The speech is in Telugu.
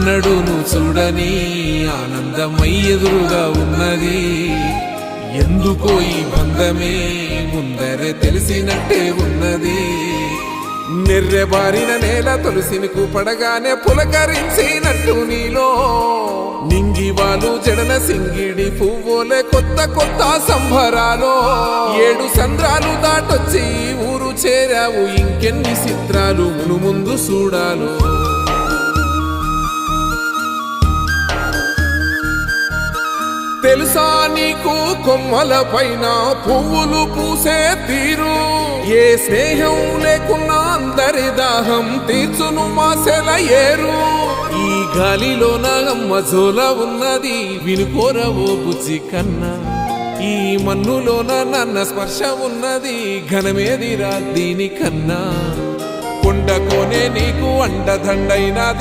ఎన్నడూను చూడని ఆనందమై ఎదురుగా ఉన్నది. ఎందుకో ఈ బంధమే ముందరే తెలిసినట్టే ఉన్నది. నెర్రెబారిన నేల తులసిని పడగానే పులకరించినట్టు నీలో నింగివాలు జడన సింగిడి పువ్వులే కొత్త కొత్త సంబరాలో. 7 సంద్రాలు దాటొచ్చి ఊరు చేరావు, ఇంకెన్ని చిత్రాలు మును ముందు చూడాలో. తెలుసా నీకు కొమ్మల పైన పువ్వులు పూసే తీరు, ఏ స్నేహం లేకున్నా అందరి దాహం తీర్చును మాసెల ఏరు. ఈ గాలిలోన అమ్మ జోల ఉన్నది, వినుకోరవో బుజ్జి కన్నా. ఈ మన్నులోన నన్న స్పర్శ ఉన్నది, ఘనమేదిరా దీనికన్నా. కొండకోనే నీకు అండదండైనది.